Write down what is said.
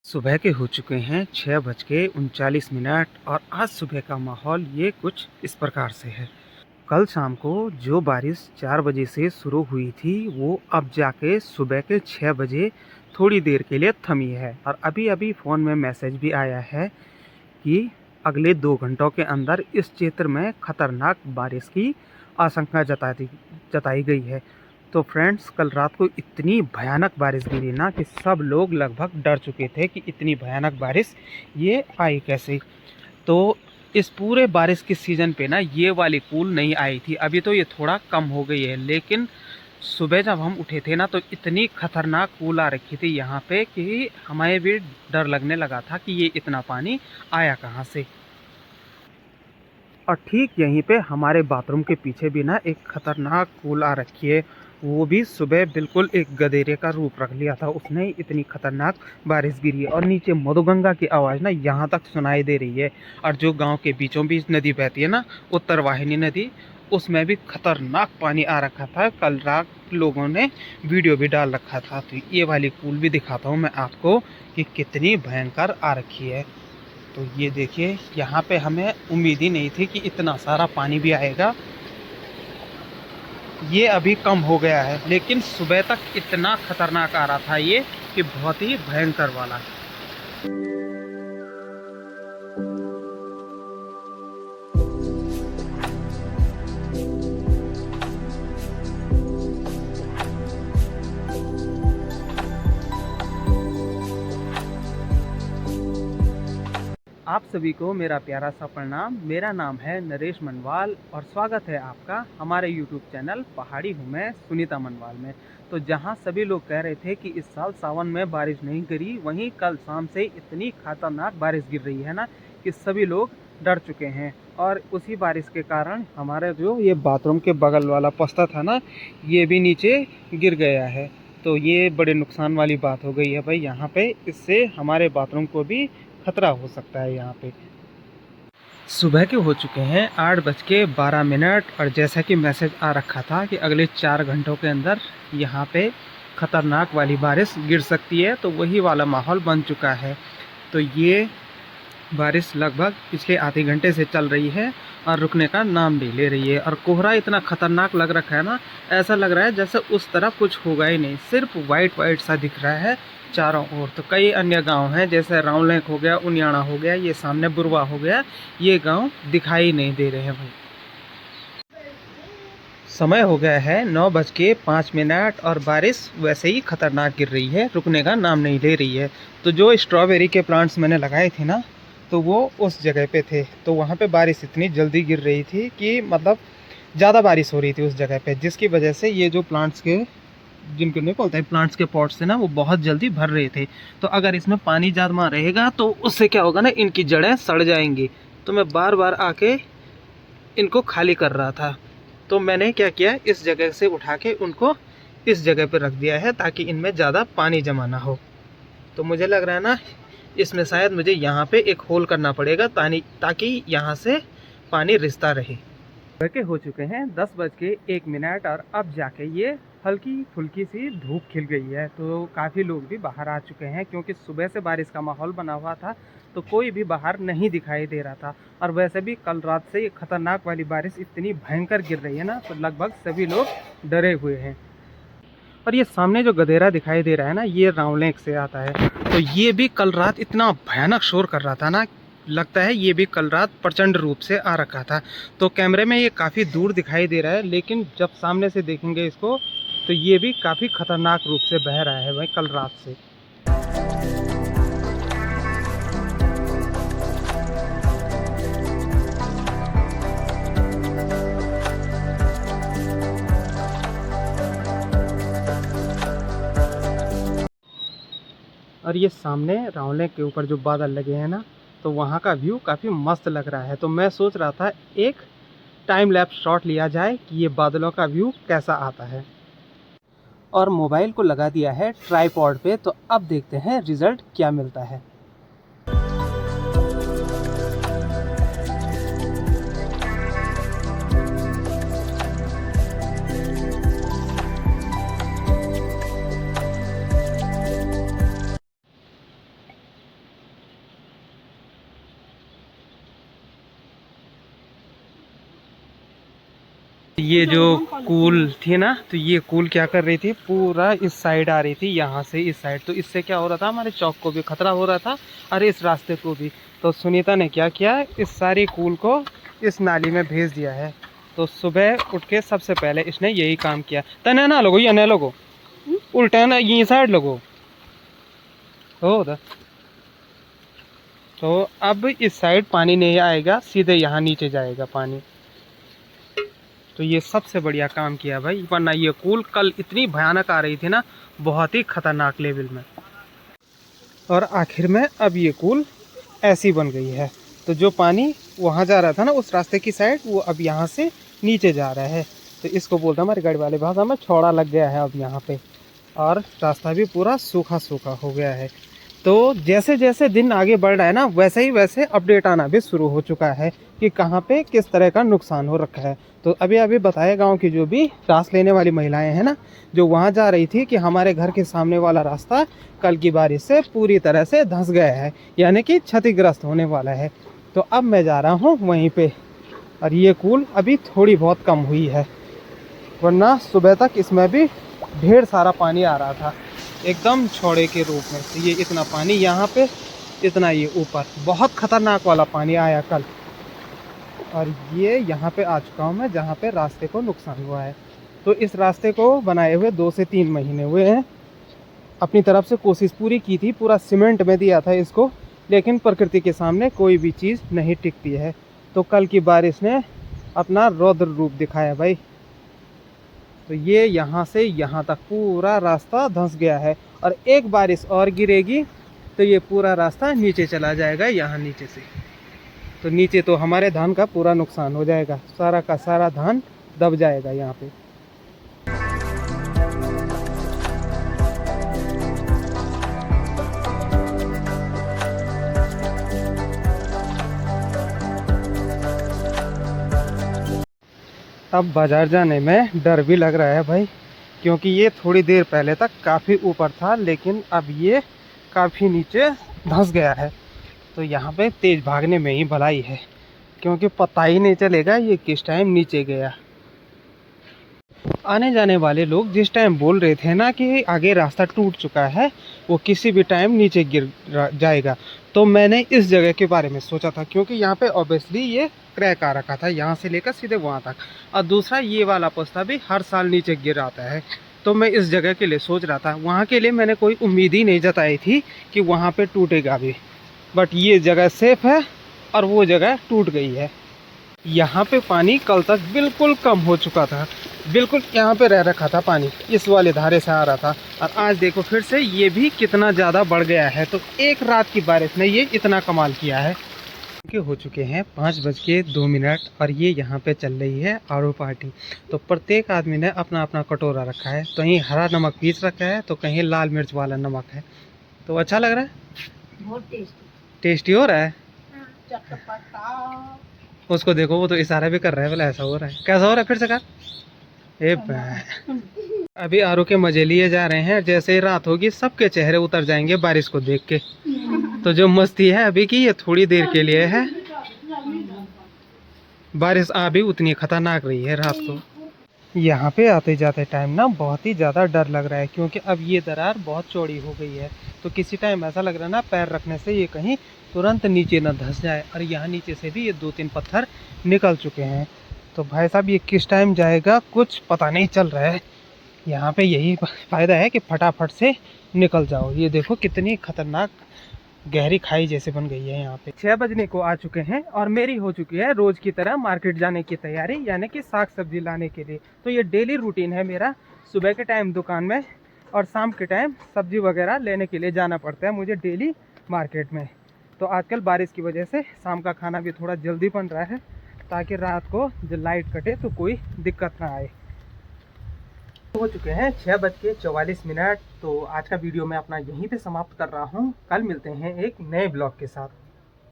सुबह के हो चुके हैं 6:39 और आज सुबह का माहौल ये कुछ इस प्रकार से है। कल शाम को जो बारिश 4 बजे से शुरू हुई थी वो अब जाके सुबह के 6 बजे थोड़ी देर के लिए थमी है और अभी-अभी फ़ोन में मैसेज भी आया है कि अगले 2 घंटों के अंदर इस क्षेत्र में खतरनाक बारिश की आशंका जताई गई है। तो फ्रेंड्स, कल रात को इतनी भयानक बारिश गिरी ना कि सब लोग लगभग डर चुके थे कि इतनी भयानक बारिश ये आई कैसे। तो इस पूरे बारिश के सीज़न पे ना ये वाली कूल नहीं आई थी। अभी तो ये थोड़ा कम हो गई है, लेकिन सुबह जब हम उठे थे ना तो इतनी खतरनाक कूल आ रखी थी यहाँ पे कि हमें भी डर लगने लगा था कि ये इतना पानी आया कहाँ से। और ठीक यहीं पे हमारे बाथरूम के पीछे भी ना एक खतरनाक कूल आ रखी है। वो भी सुबह बिल्कुल एक गधेरे का रूप रख लिया था उसने, इतनी खतरनाक बारिश गिरी है और नीचे मधुगंगा की आवाज़ ना यहाँ तक सुनाई दे रही है। और जो गांव के बीचों बीच नदी बहती है ना, उत्तरवाहिनी नदी, उसमें भी खतरनाक पानी आ रखा था। कल रात लोगों ने वीडियो भी डाल रखा था। तो ये वाली कूल भी दिखाता हूँ मैं आपको कि कितनी भयंकर आ रखी है। तो ये देखिए, यहाँ पे हमें उम्मीद ही नहीं थी कि इतना सारा पानी भी आएगा। ये अभी कम हो गया है, लेकिन सुबह तक इतना खतरनाक आ रहा था ये कि बहुत ही भयंकर वाला। आप सभी को मेरा प्यारा सा प्रणाम। मेरा नाम है नरेश मनवाल और स्वागत है आपका हमारे YouTube चैनल पहाड़ी हूँ मैं सुनीता मनवाल में। तो जहाँ सभी लोग कह रहे थे कि इस साल सावन में बारिश नहीं गिरी, वहीं कल शाम से इतनी खतरनाक बारिश गिर रही है ना कि सभी लोग डर चुके हैं। और उसी बारिश के कारण हमारे जो ये बाथरूम के बगल वाला पस्ता था ना, ये भी नीचे गिर गया है। तो ये बड़े नुकसान वाली बात हो गई है भाई यहाँ पे। इससे हमारे बाथरूम को भी खतरा हो सकता है यहाँ पे। सुबह के हो चुके हैं 8:12 और जैसा कि मैसेज आ रखा था कि अगले 4 घंटों के अंदर यहाँ पे खतरनाक वाली बारिश गिर सकती है, तो वही वाला माहौल बन चुका है। तो ये बारिश लगभग पिछले आधे घंटे से चल रही है और रुकने का नाम नहीं ले रही है। और कोहरा इतना खतरनाक लग रखा है ना, ऐसा लग रहा है जैसे उस तरफ कुछ होगा ही नहीं, सिर्फ वाइट वाइट सा दिख रहा है चारों ओर। तो कई अन्य गांव हैं जैसे रावलेक हो गया, उनियाना हो गया, ये सामने बुरवा हो गया, ये गांव दिखाई नहीं दे रहे हैं भाई। समय हो गया है 9:05 और बारिश वैसे ही खतरनाक गिर रही है, रुकने का नाम नहीं ले रही है। तो जो स्ट्रॉबेरी के प्लांट्स मैंने लगाए थे ना, तो वो उस जगह पे थे। तो वहाँ पे बारिश इतनी जल्दी गिर रही थी कि मतलब ज़्यादा बारिश हो रही थी उस जगह पे, जिसकी वजह से ये जो प्लांट्स के, जिनको नहीं बोलते हैं, प्लांट्स के पॉट्स थे ना, वो बहुत जल्दी भर रहे थे। तो अगर इसमें पानी ज़्यादा रहेगा तो उससे क्या होगा ना, इनकी जड़ें सड़ जाएंगी। तो मैं बार बार आके इनको खाली कर रहा था। तो मैंने क्या किया, इस जगह से उठा के उनको इस जगह पर रख दिया है ताकि इनमें ज़्यादा पानी जमा ना हो। तो मुझे लग रहा है ना, इसमें शायद मुझे यहाँ पे एक होल करना पड़ेगा ताकि यहाँ से पानी रिसता रहे। सुबह के हो चुके हैं 10:01 और अब जाके ये हल्की फुल्की सी धूप खिल गई है। तो काफ़ी लोग भी बाहर आ चुके हैं, क्योंकि सुबह से बारिश का माहौल बना हुआ था तो कोई भी बाहर नहीं दिखाई दे रहा था। और वैसे भी कल रात से ये खतरनाक वाली बारिश इतनी भयंकर गिर रही है ना, तो लगभग सभी लोग डरे हुए हैं। और ये सामने जो गधेरा दिखाई दे रहा है ना, ये रावलेक से आता है। तो ये भी कल रात इतना भयानक शोर कर रहा था ना, लगता है ये भी कल रात प्रचंड रूप से आ रखा था। तो कैमरे में ये काफ़ी दूर दिखाई दे रहा है, लेकिन जब सामने से देखेंगे इसको तो ये भी काफ़ी खतरनाक रूप से बह रहा है भाई कल रात से। और ये सामने रावलेक के ऊपर जो बादल लगे हैं ना, तो वहाँ का व्यू काफ़ी मस्त लग रहा है। तो मैं सोच रहा था एक टाइम लैप्स शॉट लिया जाए कि ये बादलों का व्यू कैसा आता है। और मोबाइल को लगा दिया है ट्राइपॉड पे, तो अब देखते हैं रिज़ल्ट क्या मिलता है। ये जो कूल थी ना, तो ये कूल क्या कर रही थी, पूरा इस साइड आ रही थी, यहाँ से इस साइड। तो इससे क्या हो रहा था, हमारे चौक को भी खतरा हो रहा था और इस रास्ते को भी। तो सुनीता ने क्या किया, इस सारी कूल को इस नाली में भेज दिया है। तो सुबह उठ के सबसे पहले इसने यही काम किया। तने ना लोगो, ये न लोगो, उल्टा ना ये साइड लोगो हो। तो अब इस साइड पानी नहीं आएगा, सीधे यहाँ नीचे जाएगा पानी। तो ये सबसे बढ़िया काम किया भाई, वरना ये कूल कल इतनी भयानक आ रही थी ना, बहुत ही खतरनाक लेवल में। और आखिर में अब ये कूल ऐसी बन गई है। तो जो पानी वहाँ जा रहा था ना उस रास्ते की साइड, वो अब यहाँ से नीचे जा रहा है। तो इसको बोलते हैं हमारी गाड़ी वाले भाषा में छौड़ा लग गया है अब यहाँ पे, और रास्ता भी पूरा सूखा सूखा हो गया है। तो जैसे जैसे दिन आगे बढ़ रहा है ना, वैसे ही वैसे अपडेट आना भी शुरू हो चुका है कि कहाँ पे किस तरह का नुकसान हो रखा है। तो अभी अभी बताया, गांव की जो भी रास लेने वाली महिलाएं हैं ना, जो वहाँ जा रही थी कि हमारे घर के सामने वाला रास्ता कल की बारिश से पूरी तरह से धंस गया है, यानी कि क्षतिग्रस्त होने वाला है। तो अब मैं जा रहा हूँ वहीं पे, और ये कूल अभी थोड़ी बहुत कम हुई है, वरना सुबह तक इसमें भी ढेर सारा पानी आ रहा था, एकदम छौड़े के रूप में। तो ये इतना पानी यहाँ पे, इतना ये ऊपर, बहुत खतरनाक वाला पानी आया कल। और ये यहाँ पे आ चुका हूँ मैं, जहाँ पे रास्ते को नुकसान हुआ है। तो इस रास्ते को बनाए हुए 2 से 3 महीने हुए हैं। अपनी तरफ से कोशिश पूरी की थी, पूरा सीमेंट में दिया था इसको, लेकिन प्रकृति के सामने कोई भी चीज़ नहीं टिकती है। तो कल की बारिश ने अपना रौद्र रूप दिखाया भाई। तो ये यहाँ से यहाँ तक पूरा रास्ता धंस गया है, और एक बारिश और गिरेगी तो ये पूरा रास्ता नीचे चला जाएगा, यहाँ नीचे से। तो नीचे तो हमारे धान का पूरा नुकसान हो जाएगा, सारा का सारा धान दब जाएगा यहाँ पे। अब बाज़ार जाने में डर भी लग रहा है भाई, क्योंकि ये थोड़ी देर पहले तक काफ़ी ऊपर था, लेकिन अब ये काफ़ी नीचे धंस गया है। तो यहाँ पे तेज़ भागने में ही भलाई है, क्योंकि पता ही नहीं चलेगा ये किस टाइम नीचे गया। आने जाने वाले लोग जिस टाइम बोल रहे थे ना कि आगे रास्ता टूट चुका है, वो किसी भी टाइम नीचे गिर जाएगा, तो मैंने इस जगह के बारे में सोचा था, क्योंकि यहाँ पे ऑब्वियसली ये क्रैक आ रखा था, यहाँ से लेकर सीधे वहाँ तक। और दूसरा, ये वाला पोस्ता भी हर साल नीचे गिर आता है। तो मैं इस जगह के लिए सोच रहा था, वहाँ के लिए मैंने कोई उम्मीद ही नहीं जताई थी कि वहाँ पे टूटेगा भी, बट ये जगह सेफ है और वो जगह टूट गई है। यहाँ पे पानी कल तक बिल्कुल कम हो चुका था, बिल्कुल यहाँ पे रह रखा था पानी, इस वाले धारे से आ रहा था, और आज देखो फिर से ये भी कितना ज़्यादा बढ़ गया है। तो एक रात की बारिश ने ये इतना कमाल किया है। हो चुके हैं 5:02 और ये यहाँ पे चल रही है आड़ू पार्टी। तो प्रत्येक आदमी ने अपना अपना कटोरा रखा है, कहीं हरा नमक पीस रखा है, तो कहीं लाल मिर्च वाला नमक है। तो अच्छा लग रहा है, बहुत टेस्टी हो रहा है। उसको देखो, वो तो इशारा भी कर रहा है, बोला ऐसा हो रहा है, कैसा हो रहा है, फिर से कर। अभी आरू के मजे लिए जा रहे हैं, जैसे ही रात होगी सबके चेहरे उतर जाएंगे बारिश को देख के। तो जो मस्ती है अभी की, ये थोड़ी देर के लिए है, बारिश अभी उतनी खतरनाक रही है रात को। यहाँ पे आते जाते टाइम ना बहुत ही ज़्यादा डर लग रहा है, क्योंकि अब ये दरार बहुत चौड़ी हो गई है। तो किसी टाइम ऐसा लग रहा है ना, पैर रखने से ये कहीं तुरंत नीचे ना धंस जाए। और यहाँ नीचे से भी ये 2-3 पत्थर निकल चुके हैं। तो भाई साहब, ये किस टाइम जाएगा कुछ पता नहीं चल रहा है। यहाँ पे यही फ़ायदा है कि फटाफट से निकल जाओ। ये देखो कितनी खतरनाक गहरी खाई जैसे बन गई है। यहाँ पे 6 बजने को आ चुके हैं और मेरी हो चुकी है रोज़ की तरह मार्केट जाने की तैयारी, यानी कि साग सब्जी लाने के लिए। तो ये डेली रूटीन है मेरा, सुबह के टाइम दुकान में और शाम के टाइम सब्जी वगैरह लेने के लिए जाना पड़ता है मुझे डेली मार्केट में। तो आजकल बारिश की वजह से शाम का खाना भी थोड़ा जल्दी बन रहा है, ताकि रात को जब लाइट कटे तो कोई दिक्कत ना आए। हो चुके हैं 6:44। तो आज का वीडियो मैं अपना यहीं पे समाप्त कर रहा हूँ। कल मिलते हैं एक नए ब्लॉग के साथ।